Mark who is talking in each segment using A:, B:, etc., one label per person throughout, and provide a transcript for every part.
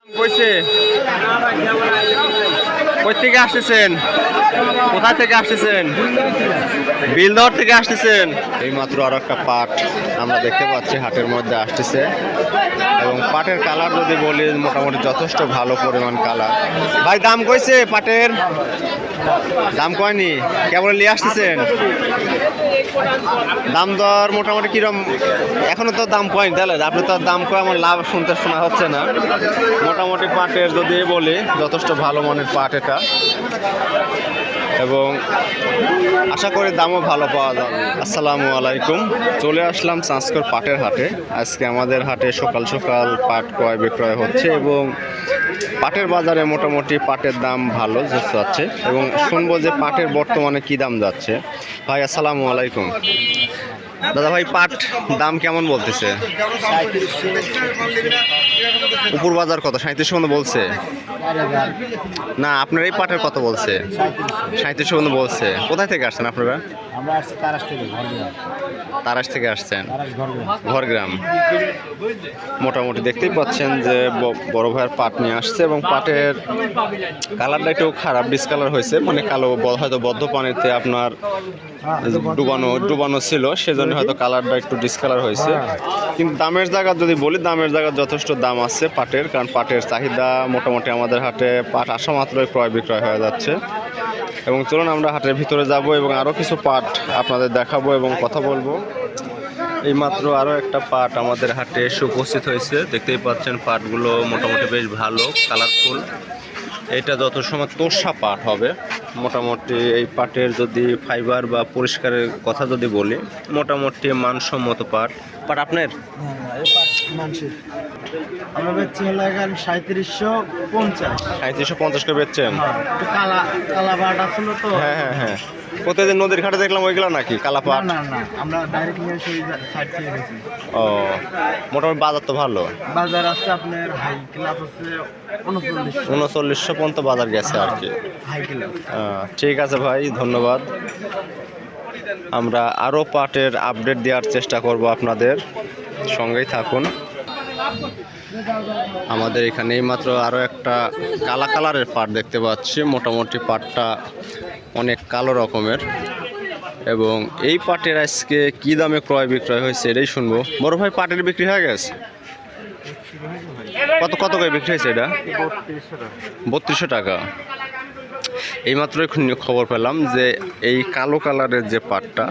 A: কইছে কই থেকে আসতেছেন? কোথা থেকে আসতেছেন? বিলদর থেকে আসতেছেন? এই মাত্র আর একটা পাট আমরা দেখতে পাচ্ছি হাটের মধ্যে আসতেছে এবং পাটের কালার যদি বলি মোটামুটি যথেষ্ট ভালো পরিমাণ কালার। ভাই দাম কইছে পাটের? দাম কয়নি, কেবল নিয়ে আসতেছেন? দাম দর মোটামুটি কিরম? এখনো তো দাম কয়নি, তাহলে আপনি তো দাম কয় আমার লাভ শুনতে শোনা হচ্ছে না। মোটামুটি পাটের যদি বলি যথেষ্ট ভালো মানের পাট এটা, এবং আশা করি দামও ভালো পাওয়া যাবে। আসসালামু আলাইকুম, চলে আসলাম চাঁচকর পাটের হাটে। আজকে আমাদের হাটে সকাল সকাল পাট ক্রয় বিক্রয় হচ্ছে এবং পাটের বাজারে মোটামুটি পাটের দাম ভালো যাচ্ছে এবং শুনবো যে পাটের বর্তমানে কি দাম যাচ্ছে। ভাই আসসালামু আলাইকুম। দাদা ভাই পাট দাম কেমন বলতেছে? উপর বাজার কত? 3700 পর্যন্ত বলছে না? আপনার এই পাটের কত বলছে? 3700 পর্যন্ত বলছে। কোথায় থেকে আসছেন আপনারা?
B: আমরা আসছি তারাস থেকে,
A: তারাস থেকে আসছেন, ঘরগ্রাম। মোটামুটি দেখতেই পাচ্ছেন যে বড় ভাইয়ের পাট নিয়ে আসছে এবং পাটের কালারটা একটু খারাপ, ডিসকালার হয়েছে, মানে কালো, হয়তো বদ্ধ পানিতে আপনার ডুবানো ছিল, সেজন্য হয়তো কালারটা একটু ডিসকালার হয়েছে। কিন্তু দামের জায়গা যদি বলি, দামের জায়গা যথেষ্ট দাম আছে পাটের, কারণ পাটের চাহিদা মোটামুটি আমাদের হাটে পাট আসা মাত্রই ক্রয় বিক্রয় হয়ে যাচ্ছে। এবং চলুন আমরা হাটের ভিতরে যাব এবং আরও কিছু পাট আপনাদের দেখাবো এবং কথা বলবো। এইমাত্র আরও একটা পাট আমাদের হাটে এসে উপস্থিত হয়েছে, দেখতেই পাচ্ছেন পাটগুলো মোটামুটি বেশ ভালো, কালারফুল। এটা যত সময় তোষা পাট হবে, মোটামুটি এই পাটের যদি ফাইবার বা পরিষ্কারের কথা যদি বলি, মোটামুটি মানসম্মত পাট। পাট আপনার?
B: আমরা বেচছি হলো এখন 3750।
A: 3750 করে বেচছেন?
B: কালা কালা বাট আসলো তো।
A: হ্যাঁ হ্যাঁ হ্যাঁ, প্রতিদিন নদীর ঘাটে দেখলাম ওইগুলো নাকি কালা পাট?
B: না না, আমরা ডাইরেক্ট নিয়ে এসে সাইড থেকে গেছি।
A: ও, মোটামুটি বাজার তো ভালো।
B: বাজার আছে আপনার হাই ক্লাস আছে
A: 3900 পর্যন্ত বাজার গেছে আর কি।
B: High class.
A: ঠিক আছে ভাই, ধন্যবাদ। আমরা আরও পাটের আপডেট দেওয়ার চেষ্টা করব, আপনাদের সঙ্গেই থাকুন। আমাদের এখানে মাত্র আরও একটা কালা কালারের পাট দেখতে পাচ্ছি। মোটামুটি পাটটা অনেক কালো রকমের এবং এই পাটের আজকে কি দামে ক্রয় বিক্রয় হয়েছে এটাই শুনবো। বড় ভাই পাটের বিক্রি হয়ে গেছে? কত কত করে বিক্রি হয়েছে এটা? 3200 টাকা। এইমাত্রই খবর পেলাম যে এই কালো কালারের যে পাটটা,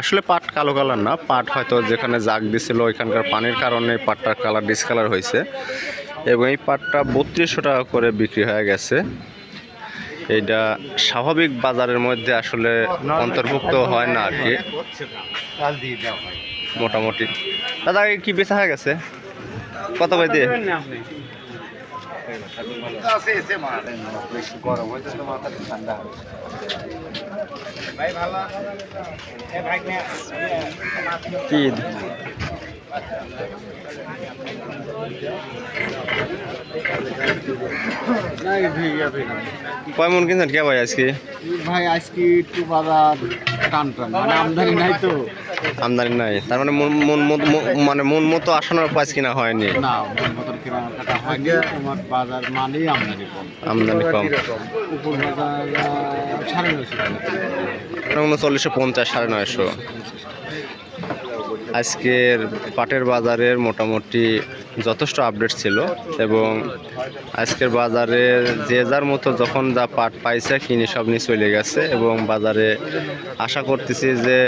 A: আসলে পাট কালো কালার না, পাট হয়তো যেখানে জাগ দিছিল ওইখানকার পানির কারণে পাটটার কালার ডিসকালার হয়েছে এবং এই পাটটা 3200 টাকা করে বিক্রি হয়ে গেছে। এইটা স্বাভাবিক বাজারের মধ্যে আসলে অন্তর্ভুক্ত হয় না আর কি। মোটামুটি দাদা কি বেচা হয়ে গেছে? কত করে দিয়ে? কি কয় মন কিনছেন কে ভাই আজকে?
B: ভাই আজকে একটু বাজার টান টান, মানে আমদানি নাই তো।
A: আমদানি নাই, তার মানে মানে মন মতো আসানোর পাঁচ কিনা হয়নি।
B: না, মন মতন কেনাকাটা হয়নি। তোমার বাজার মানেই আমদানি কম।
A: আমদানি কম।
B: উপর বাজার
A: 3950, 950। আজকের পাটের বাজারের মোটামুটি যথেষ্ট আপডেট ছিল এবং আজকের বাজারে যে যার মতো যখন যা পাট পাইছে কিনে সব নিয়ে চলে গেছে এবং বাজারে আশা করতেছি যে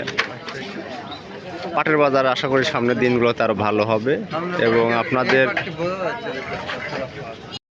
A: পাটের বাজার আশা করি সামনের দিনগুলোতে আরও ভালো হবে এবং আপনাদের